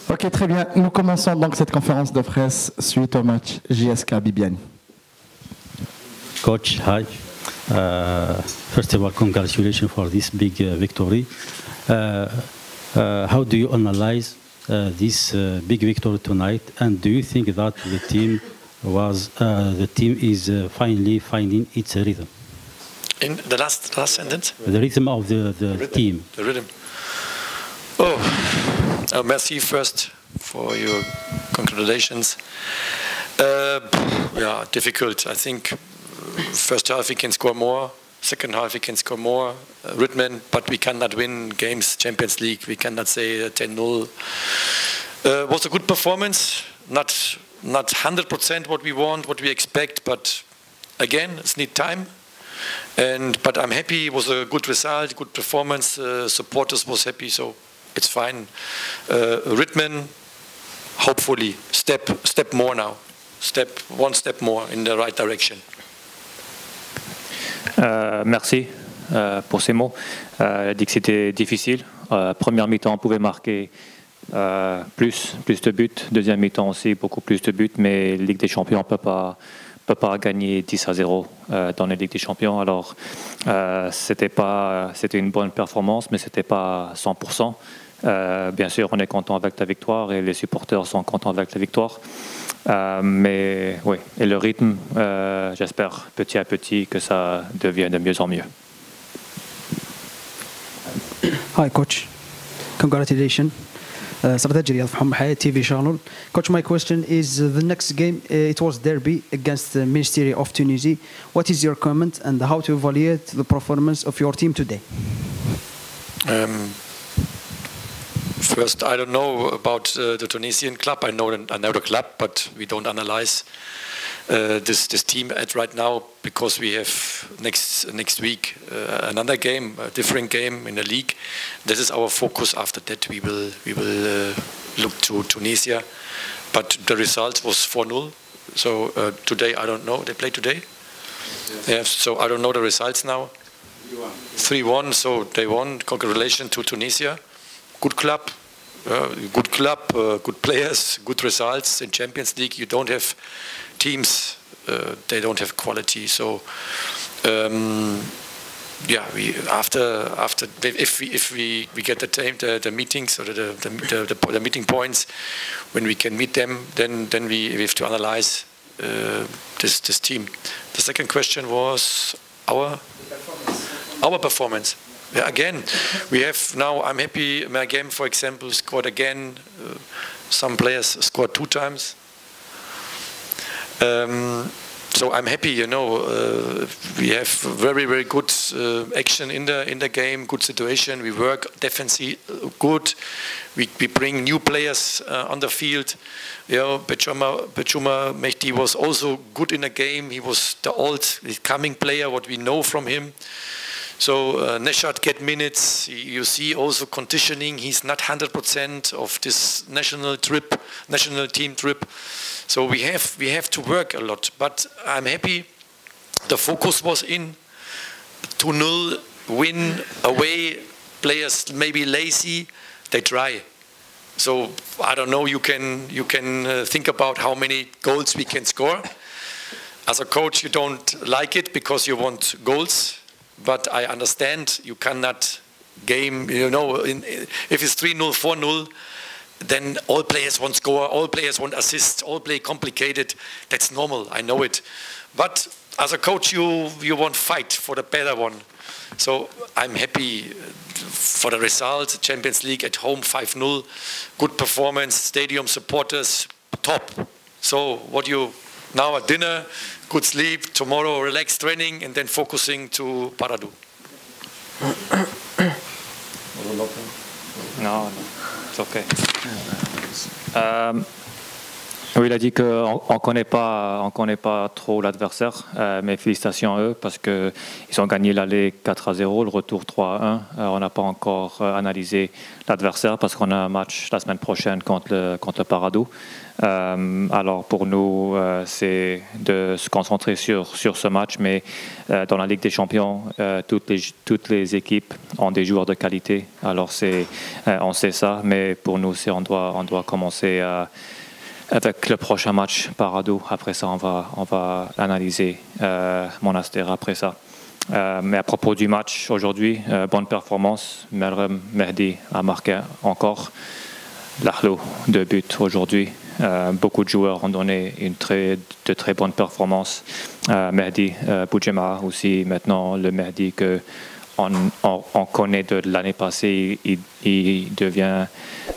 Ok, très bien. Nous commençons donc cette conférence de presse suite au match JSK Bibiani. Coach, hi. First of all, congratulations for this big victory. How do you analyze this big victory tonight? And do you think that the team is finally finding its rhythm? In the last sentence? The rhythm of the team. The rhythm. Merci first for your congratulations. Yeah, difficult. I think first half we can score more. Second half we can score more. Rhythm, but we cannot win games. Champions League, we cannot say 10-0. Was a good performance. Not 100% what we want, what we expect, but again, it's need time. But I'm happy. It was a good result, good performance. Supporters was happy, so it's fine. Rhythm, hopefully, step more now. One step more in the right direction. Merci pour ces mots. Elle a dit que c'était difficile. Première mi-temps, on pouvait marquer plus de buts. Deuxième mi-temps aussi, beaucoup plus de buts. Mais Ligue des Champions ne peut pas gagner 10-0 dans la Ligue des Champions. Alors, c'était une bonne performance, mais ce n'était pas 100%. Bien sûr, on est content avec la victoire et les supporters sont contents avec la victoire. Mais oui, et le rythme, j'espère petit à petit que ça devient de mieux en mieux. Hi, coach. Congratulations. Sarda Riyad from Hayat TV channel. Coach, my question is the next game, it was derby against the Ministry of Tunisia. What is your comment and how to evaluate the performance of your team today? First, I don't know about the Tunisian club. I know the club, but we don't analyze this team at right now because we have next week another game, a different game in the league. This is our focus. After that, we will look to Tunisia. But the result was 4-0. So today, I don't know. They play today. Yes. So I don't know the results now. 3-1. So they won. Congratulations to Tunisia. Good club, good players, good results in Champions League. You don't have teams, they don't have quality. So, yeah, if we get the meetings or the meeting points when we can meet them, then we have to analyze this team. The second question was our performance. Yeah, again, we have now, I'm happy, my game, for example, scored again. Some players scored 2 times. So I'm happy, you know, we have very, very good action in the game, good situation. We work defensively good. We bring new players on the field. You know, Bechuma Mehdi was also good in the game. He was the old coming player, what we know from him. So Neshat get minutes. You see also conditioning. He's not 100% of this national team trip. So we have to work a lot. But I'm happy. The focus was in 2-0 win away. Players maybe lazy. They try. So I don't know. You can think about how many goals we can score. As a coach, you don't like it because you want goals. But I understand you cannot game, you know, if it's 3-0, 4-0, then all players want score, all players want assist, all play complicated. That's normal, I know it. But as a coach, you want fight for the better one. So I'm happy for the result. Champions League at home, 5-0. Good performance, stadium supporters, top. So what you, now at dinner, good sleep, tomorrow relaxed training, and then focusing to Paradou. No, it's okay. Oui, il a dit qu'on ne connaît pas trop l'adversaire, mais félicitations à eux parce qu'ils ont gagné l'aller 4-0, le retour 3-1. On n'a pas encore analysé l'adversaire parce qu'on a un match la semaine prochaine contre le Paradou. Alors pour nous, c'est de se concentrer sur ce match, mais dans la Ligue des Champions, toutes les équipes ont des joueurs de qualité. Alors on sait ça, mais pour nous, on doit commencer avec le prochain match Paradou. Après ça, on va analyser Monastir après ça. Mais à propos du match aujourd'hui, bonne performance. Merem Mehdi a marqué encore. L'Ahlo, 2 buts aujourd'hui. Beaucoup de joueurs ont donné de très bonnes performances. Mehdi Boudjema aussi, maintenant le Mehdi qu'on connaît de l'année passée, il devient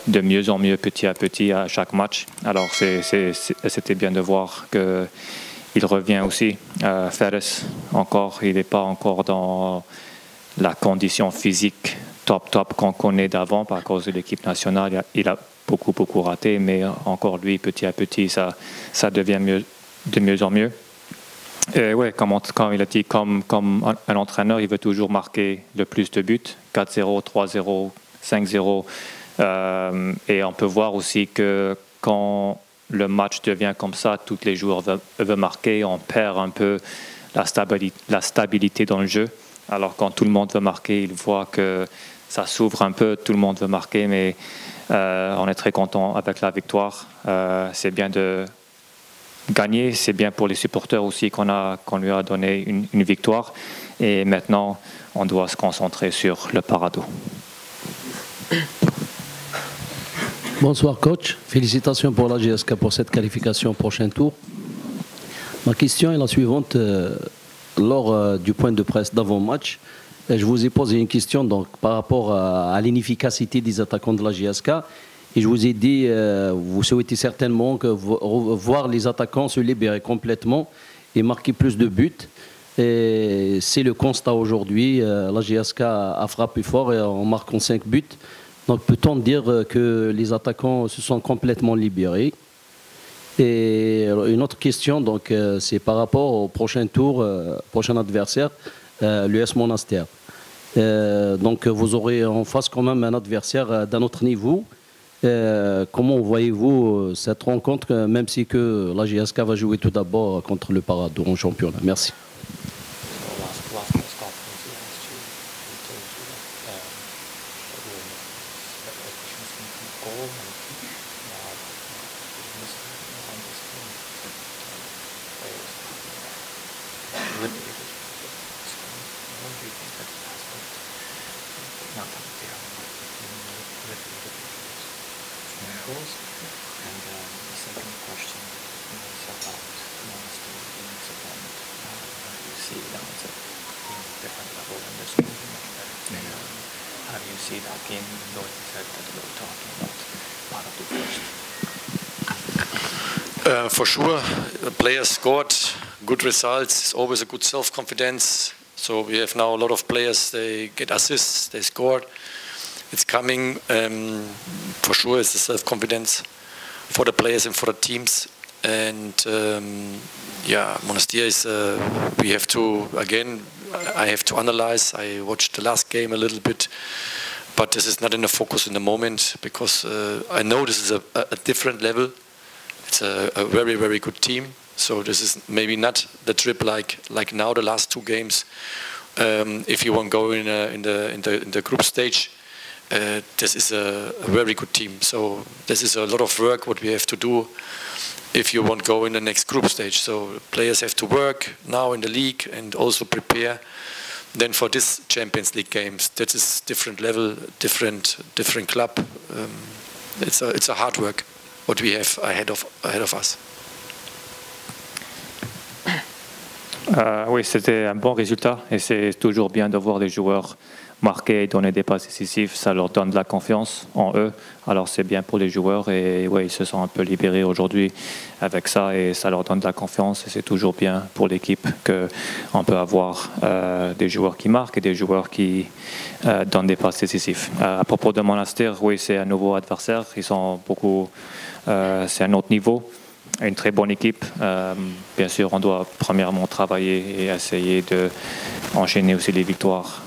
de mieux en mieux petit à petit à chaque match. Alors c'était bien de voir qu'il revient aussi. Fares encore, il n'est pas encore dans la condition physique top qu'on connaît d'avant par cause de l'équipe nationale. Il a beaucoup raté, mais encore lui, petit à petit, ça devient de mieux en mieux. Et ouais, comme il a dit, comme un entraîneur, il veut toujours marquer le plus de buts, 4-0, 3-0, 5-0. Et on peut voir aussi que quand le match devient comme ça, tous les joueurs veulent marquer, on perd un peu la stabilité dans le jeu. Alors quand tout le monde veut marquer, il voit que ça s'ouvre un peu, tout le monde veut marquer, mais on est très content avec la victoire. C'est bien de gagner, c'est bien pour les supporters aussi qu'on lui a donné une victoire. Et maintenant, on doit se concentrer sur le Paradou. Bonsoir coach, félicitations pour la GSK pour cette qualification au prochain tour. Ma question est la suivante. Lors du point de presse d'avant-match, je vous ai posé une question donc, par rapport à l'inefficacité des attaquants de la GSK. Et je vous ai dit, vous souhaitez certainement voir les attaquants se libérer complètement et marquer plus de buts. Et c'est le constat aujourd'hui. La GSK a frappé fort et en marquant 5 buts. Donc peut-on dire que les attaquants se sont complètement libérés? Et une autre question, donc, c'est par rapport au prochain tour, prochain adversaire, l'US Monastir. Donc vous aurez en face quand même un adversaire d'un autre niveau. Comment voyez-vous cette rencontre, même si que la GSK va jouer tout d'abord contre le Paradou en championnat? Merci. For sure, the players scored good results. It's always a good self-confidence. So we have now a lot of players. They get assists. They scored. It's coming. For sure, it's the self-confidence for the players and for the teams. And yeah, Monastir is. We have to again. I have to analyze. I watched the last game a little bit, but this is not in the focus in the moment because I know this is a different level. It's a very, very good team. So this is maybe not the trip like now the last 2 games. If you want to go in the group stage, this is a very good team. So this is a lot of work what we have to do if you want to go in the next group stage. So players have to work now in the league and also prepare then for this Champions League games. That is different level, different club. It's a hard work what we have ahead of us. Oui, c'était un bon résultat et c'est toujours bien de voir les joueurs marquer et donner des passes décisives. Ça leur donne de la confiance en eux. Alors c'est bien pour les joueurs et ouais, ils se sont un peu libérés aujourd'hui avec ça et ça leur donne de la confiance et c'est toujours bien pour l'équipe qu'on peut avoir des joueurs qui marquent et des joueurs qui donnent des passes décisives. À propos de Monastir, oui, c'est un nouveau adversaire. Ils sont beaucoup, c'est un autre niveau. une très bonne équipe. Bien sûr, on doit premièrement travailler et essayer d'enchaîner aussi les victoires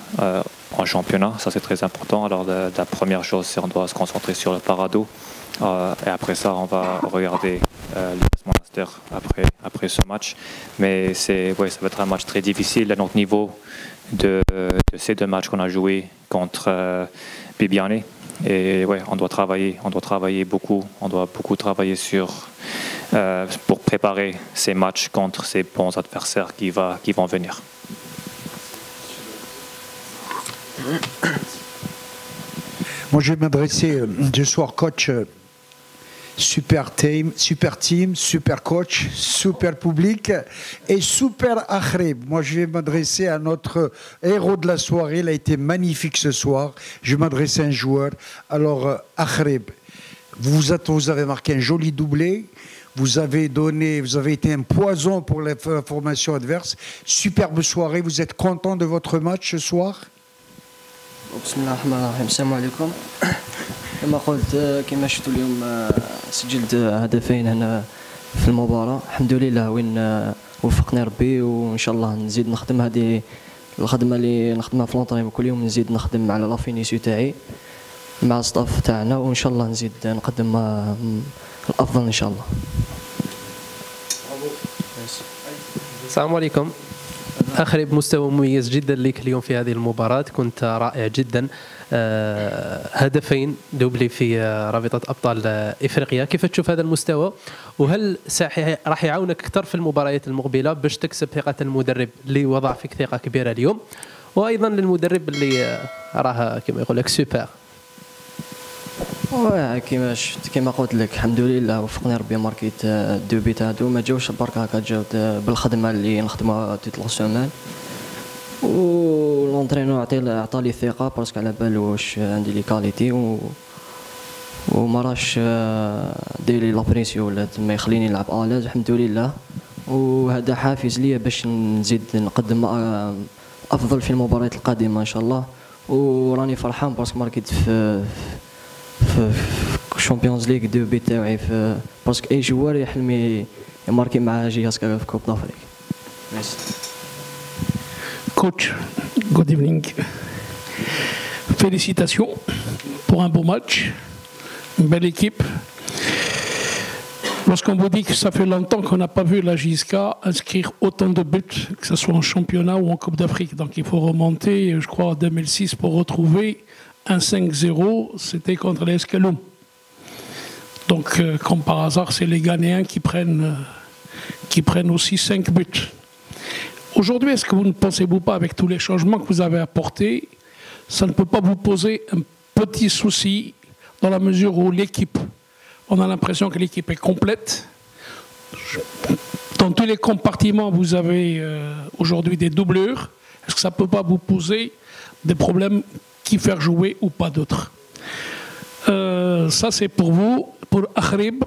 en championnat. Ça, c'est très important. Alors, la première chose, c'est qu'on doit se concentrer sur le Parado. Et après ça, on va regarder l'US Monastir après ce match. Mais ça va être un match très difficile à notre niveau de ces deux matchs qu'on a joués contre Bibiane. Et ouais, on doit travailler beaucoup. On doit beaucoup travailler pour préparer ces matchs contre ces bons adversaires qui vont venir. Moi, je vais m'adresser ce soir, coach. Super team, super coach, super public et super Akhrib. Moi, je vais m'adresser à notre héros de la soirée. Il a été magnifique ce soir. Je vais m'adresser à un joueur. Alors, Akhrib, vous avez marqué un joli doublé. Vous avez été un poison pour la formation adverse. Superbe soirée. Vous êtes content de votre match ce soir? Bismillahirrahmanirrahim. Assalamu alaikum. كما قلت كما شفتوا اليوم سجلت هدفين هنا في المباراة. الحمد لله وين وفقني ربي، وإن شاء الله نزيد نخدم هذه الخدمة اللي نخدمها في لونطريم كل يوم. نزيد نخدم على لافينيسيو تاعي مع الستاف تاعنا، وإن شاء الله نزيد نقدم الأفضل إن شاء الله. السلام عليكم. أخرب مستوى مميز جدا لك اليوم في هذه المباراة، كنت رائع جدا. هدفين دوبلي في رابطة أبطال إفريقيا. كيف تشوف هذا المستوى، وهل راح يعاونك أكثر في المباريات المقبلة باش تكسب ثقة المدرب اللي وضع فيك ثقة كبيرة اليوم، وأيضا للمدرب اللي راه كما يقول لك سوبر؟ كما قلت لك الحمد لله وفقني ربي، ماركيت دو بيت هادو ما جاوش برك هكا، جاو بالخدمة اللي نخدمها توت لا سومان. والونترينور عطالي الثقة باسكو على بالو واش عندي لي كاليتي وما راش داير لي لابريسيو ولا ما يخليني نلعب الاز. الحمد لله، وهذا حافز ليا باش نزيد نقدم افضل في المباريات القادمة ان شاء الله. وراني فرحان باسكو ماركيت في الشامبيونز ليغ دو بيت تاعي باسكو اي جوار يحلم يماركي مع جياسكا في كوب دافريك. Coach, good evening. Félicitations pour un beau match, une belle équipe. Lorsqu'on vous dit que ça fait longtemps qu'on n'a pas vu la JSK inscrire autant de buts, que ce soit en championnat ou en Coupe d'Afrique, donc il faut remonter, je crois, en 2006 pour retrouver un 5-0, c'était contre les Escaloum. Donc, comme par hasard, c'est les Ghanéens qui prennent aussi 5 buts. Aujourd'hui, est-ce que vous ne pensez-vous pas, avec tous les changements que vous avez apportés, ça ne peut pas vous poser un petit souci dans la mesure où l'équipe, on a l'impression que l'équipe est complète. Dans tous les compartiments, vous avez aujourd'hui des doublures. Est-ce que ça ne peut pas vous poser des problèmes qui faire jouer ou pas d'autres? Ça, c'est pour vous, pour Akhrib.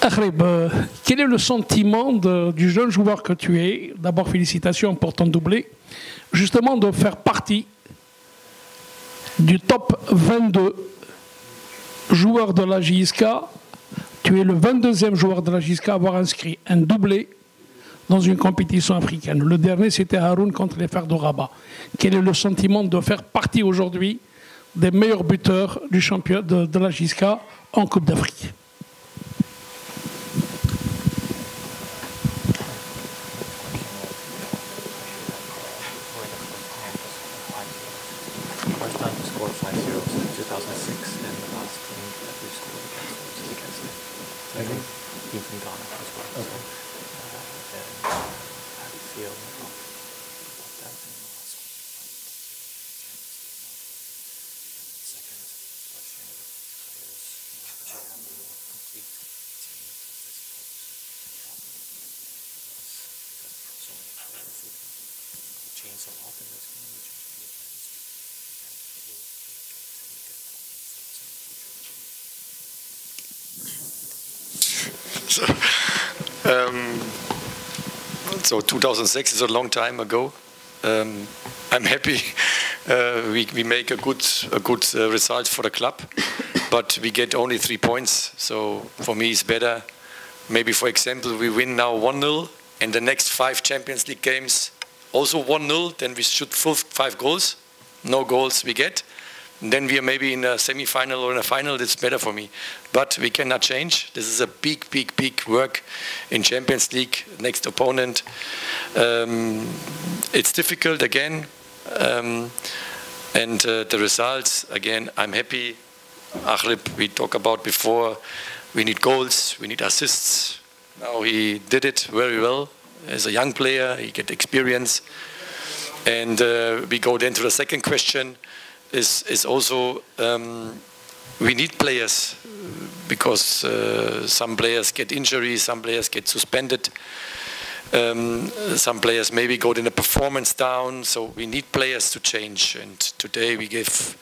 Akhrib, quel est le sentiment du jeune joueur que tu es? D'abord, félicitations pour ton doublé. Justement, de faire partie du top 22 joueurs de la JSK. Tu es le 22e joueur de la JSK à avoir inscrit un doublé dans une compétition africaine. Le dernier, c'était Haroun contre les Fers de Rabat. Quel est le sentiment de faire partie aujourd'hui des meilleurs buteurs du championnat de la JSK en Coupe d'Afrique? So 2006 is a long time ago. I'm happy we make a good result for the club, but we get only 3 points. So for me, it's better. Maybe, for example, we win now 1-0, and the next 5 Champions League games also 1-0. Then we shoot 5 goals. No goals we get. And then we are maybe in a semi-final or in a final. That's better for me. But we cannot change. This is a big work in Champions League. Next opponent. It's difficult again. And the results, again, I'm happy. Achrib, we talked about before, we need goals, we need assists. Now he did it very well. As a young player, he get experience. And we go then to the second question, is also we need players, because some players get injuries, some players get suspended. Some players maybe go in a performance down, so we need players to change. And today we give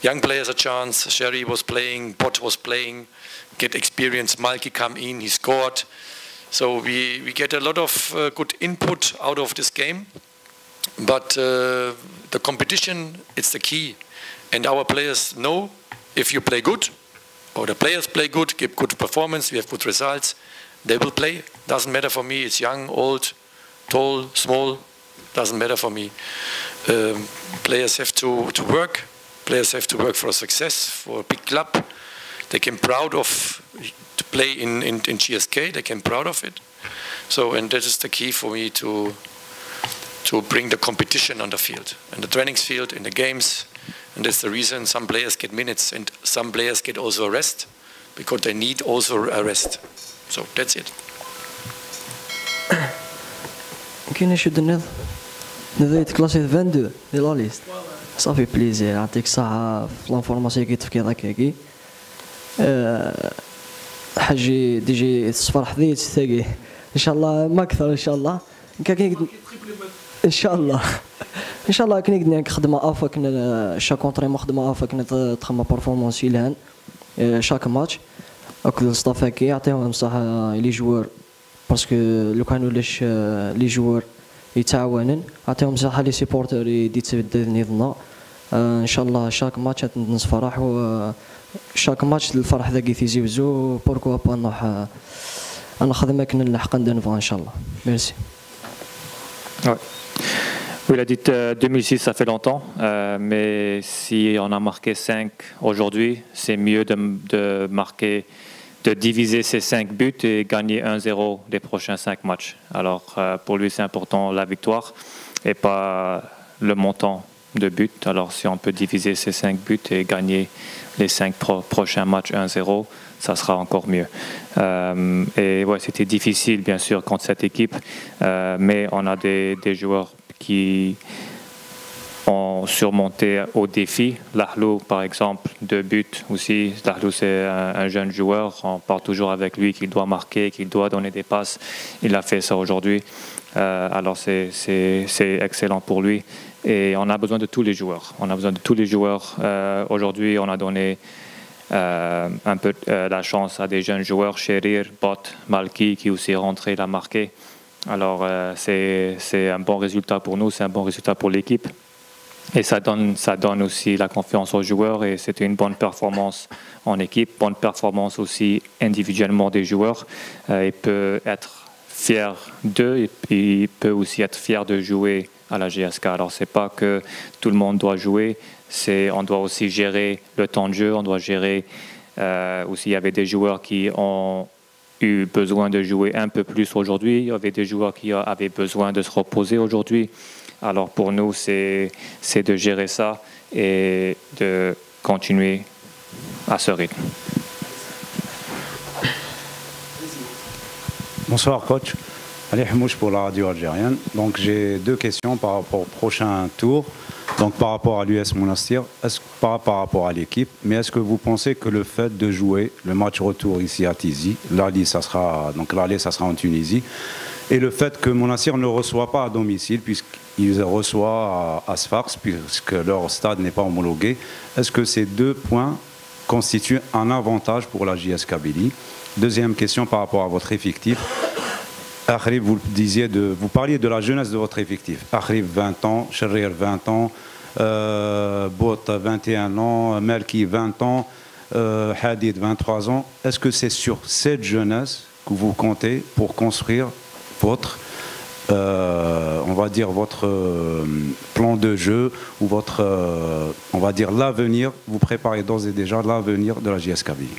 young players a chance. Sherry was playing, Bot was playing, get experience. Malki come in, he scored. So we get a lot of good input out of this game. But the competition, it's the key. And our players know if you play good, or the players play good, give good performance, we have good results, they will play. Doesn't matter for me. It's young, old, tall, small. Doesn't matter for me. Players have to work. Players have to work for success, for a big club. They can proud of to play in GSK. They can proud of it. So, and that is the key for me to bring the competition on the field, in the training field, in the games. And that's the reason some players get minutes and some players get also a rest, because they need also a rest. So that's it. كاين شي نض يتكلاسي 22 ديال لا ليست صافي بليزير يعطيك الصحة في لانفورماسيون كيتفكي داكاكي حاجي ديجي الصفر حديت تاكي ان شاء الله ما اكثر ان شاء الله ان شاء الله ان شاء الله كني قدنا خدمه افا كنا شاك كونطري خدمه افا كنا تخدم بيرفورمانس الان شاك ماتش اكل الصافاكي يعطيهم الصحة لي جوار باسكو لو كانوا لي جوار يتعاونن عطيهم صحه لي سيبورتر يتبدل نظنا ان شاء الله شاك ماتش نصفرح و شاك ماتش الفرح ذاك يزيوزو بوركو با نروح نخدم كنا نلحق ندنفا ان شاء الله ميرسي. Oui, il a dit 2006, ça fait longtemps, mais si on a marqué 5 aujourd'hui, c'est mieux de marquer, de diviser ces 5 buts et gagner 1-0 les prochains 5 matchs. Alors pour lui, c'est important la victoire et pas le montant de buts. Alors si on peut diviser ces 5 buts et gagner les 5 prochains matchs 1-0, ça sera encore mieux. Et ouais, c'était difficile bien sûr contre cette équipe, mais on a des joueurs qui ont surmonté au défi. Lahlou par exemple, 2 buts aussi. Lahlou c'est un jeune joueur, on parle toujours avec lui qu'il doit marquer, qu'il doit donner des passes. Il a fait ça aujourd'hui, alors c'est excellent pour lui. Et on a besoin de tous les joueurs. On a besoin de tous les joueurs. Aujourd'hui, on a donné un peu la chance à des jeunes joueurs, Sherir, Bot, Malki, qui aussi est rentré, il a marqué. Alors c'est un bon résultat pour nous, c'est un bon résultat pour l'équipe. Et ça donne aussi la confiance aux joueurs et c'était une bonne performance en équipe, bonne performance aussi individuellement des joueurs. Il peut être fier d'eux et il peut aussi être fier de jouer à la GSK. Alors c'est pas que tout le monde doit jouer, on doit aussi gérer le temps de jeu, on doit gérer aussi il y avait des joueurs qui ont eu besoin de jouer un peu plus aujourd'hui, il y avait des joueurs qui avaient besoin de se reposer aujourd'hui. Alors pour nous c'est de gérer ça et de continuer à ce rythme. Bonsoir coach, Ali Hamouche pour la radio algérienne. Donc j'ai 2 questions par rapport au prochain tour. Donc par rapport à l'US Monastir, pas par rapport à l'équipe, mais est-ce que vous pensez que le fait de jouer le match retour ici à Tizi, l'aller ça sera en Tunisie, et le fait que Monastir ne reçoit pas à domicile puisqu'il reçoit à Sfax puisque leur stade n'est pas homologué, est-ce que ces 2 points constituent un avantage pour la JS Kabylie? Deuxième question par rapport à votre effectif. Akhrib, vous parliez de la jeunesse de votre effectif. Akhrib 20 ans, Sherir 20 ans, Bot 21 ans, Melki 20 ans, Hadid 23 ans. Est-ce que c'est sur cette jeunesse que vous comptez pour construire votre, on va dire, votre plan de jeu ou votre, on va dire, l'avenir? Vous préparez d'ores et déjà l'avenir de la JS Kabylie.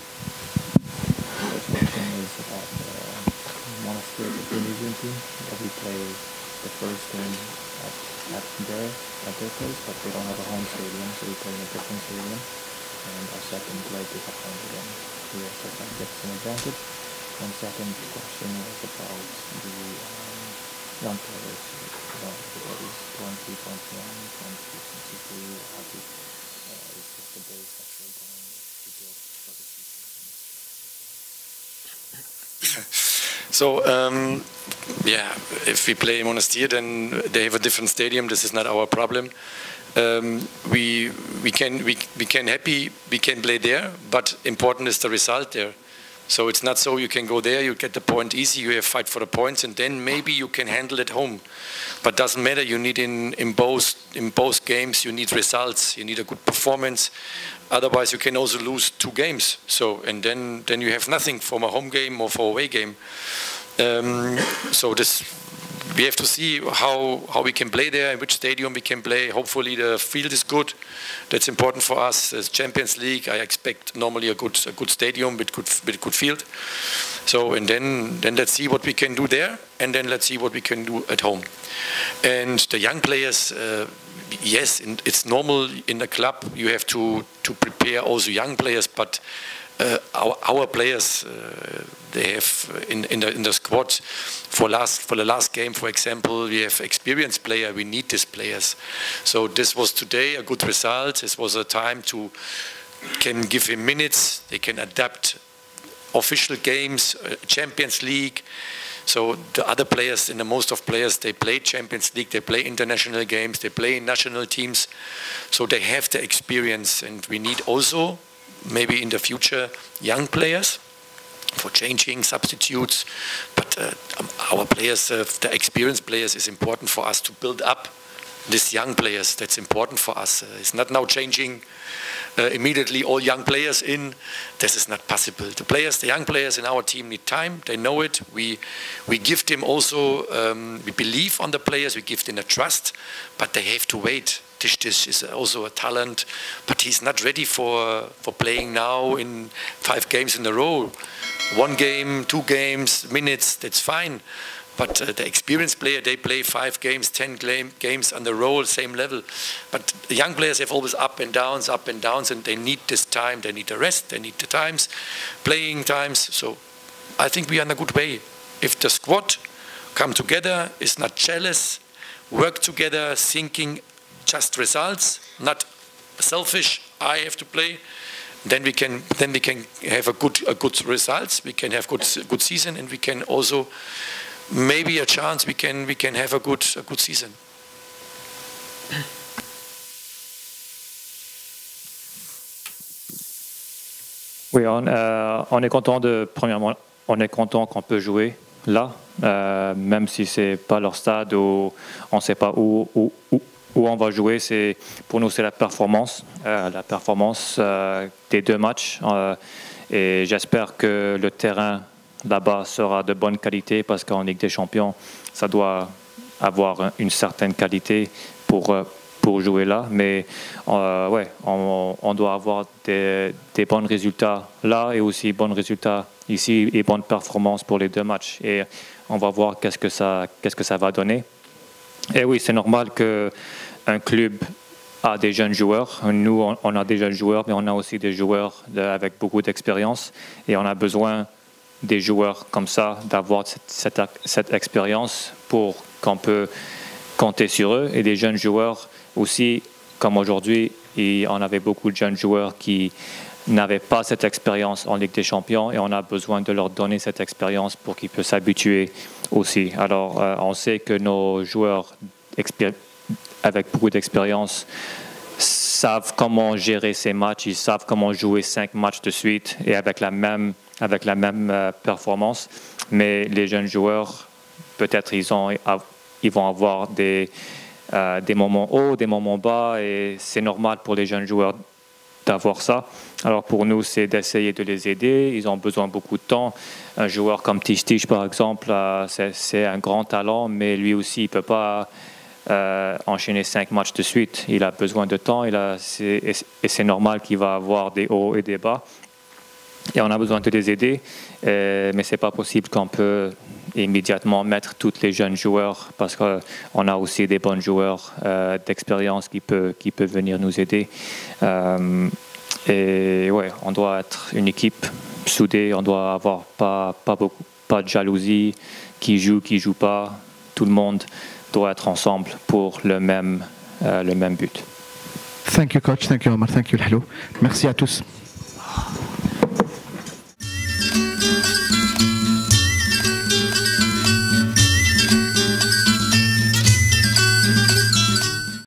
At their place, but they don't have a home stadium, so we play in a different stadium. And our second leg is at home again here, so that gets an advantage. And second question was about the young players. Everybody's 20, 21, 22, 23. Happy is just the base that we're going to build for the season. So, yeah, if we play Monastir, then they have a different stadium. This is not our problem. We can play there, but important is the result there. So it's not so you can go there, you get the point easy, you have fight for the points, and then maybe you can handle it home. But doesn't matter. You need in both games, you need results. You need a good performance. Otherwise, you can also lose 2 games. So and then you have nothing from a home game or for away game. So this, we have to see how we can play there, in which stadium we can play. Hopefully the field is good. That's important for us. As Champions League, I expect normally a good stadium with good field. So and then let's see what we can do there, and then let's see what we can do at home. And the young players, yes, it's normal in the club. You have to prepare also young players, but our players, they have in the squad for the last game, for example, we have experienced player. We need these players. So this was today a good result. This was a time to can give him minutes. They can adapt official games, Champions League. So the other players, in the most of players, they play Champions League, they play international games, they play in national teams. So they have the experience, and we need also maybe in the future young players for changing substitutes. But our players, the experienced players, is important for us to build up these young players. That's important for us. It's not now changing immediately all young players in. This is not possible. The young players in our team need time. They know it. We give them also, we believe on the players, we give them a trust, but they have to wait. Tish is also a talent, but he's not ready for playing now in 5 games in a row. 1 game, 2 games, minutes, that's fine. But the experienced player, they play 5 games, 10 games on the roll, same level. But the young players have always up and downs, and they need this time, they need the rest, they need the times, playing times. So I think we are in a good way. If the squad come together, is not jealous, work together, thinking just results, not selfish, I have to play, then we can have a good results, we can have good season, and we can also maybe a chance we can have a good season. Oui, on est content premièrement, on est content qu'on peut jouer là, même si c'est pas leur stade ou on sait pas où on va jouer. Pour nous c'est la performance des 2 matchs, et j'espère que le terrain là-bas sera de bonne qualité, parce qu'en Ligue des Champions, ça doit avoir une certaine qualité pour jouer là. Mais ouais, on doit avoir des bons résultats là et aussi bons résultats ici et bonnes performances pour les 2 matchs. Et on va voir qu'est-ce que ça va donner. Et oui, c'est normal qu'un club a des jeunes joueurs. Nous, on a des jeunes joueurs, mais on a aussi des joueurs avec beaucoup d'expérience. Et on a besoin des joueurs comme ça, d'avoir cette expérience pour qu'on peut compter sur eux. Et des jeunes joueurs aussi, comme aujourd'hui, on avait beaucoup de jeunes joueurs qui n'avaient pas cette expérience en Ligue des Champions, et on a besoin de leur donner cette expérience pour qu'ils puissent s'habituer aussi. Alors, on sait que nos joueurs avec beaucoup d'expérience savent comment gérer ces matchs, ils savent comment jouer 5 matchs de suite et avec la même performance. Mais les jeunes joueurs, peut-être ils vont avoir des des moments hauts, des moments bas, et c'est normal pour les jeunes joueurs d'avoir ça. Alors pour nous, c'est d'essayer de les aider. Ils ont besoin de beaucoup de temps. Un joueur comme Tich, par exemple, c'est un grand talent, mais lui aussi, il ne peut pas enchaîner 5 matchs de suite. Il a besoin de temps, et c'est normal qu'il va avoir des hauts et des bas. Et on a besoin de les aider, mais ce n'est pas possible qu'on peut immédiatement mettre tous les jeunes joueurs, parce qu'on a aussi des bons joueurs d'expérience qui peuvent venir nous aider. Et ouais, on doit être une équipe soudée, on doit avoir pas de jalousie, qui joue pas. Tout le monde doit être ensemble pour le même but. Thank you coach, thank you Omar, thank you Hello. Merci à tous.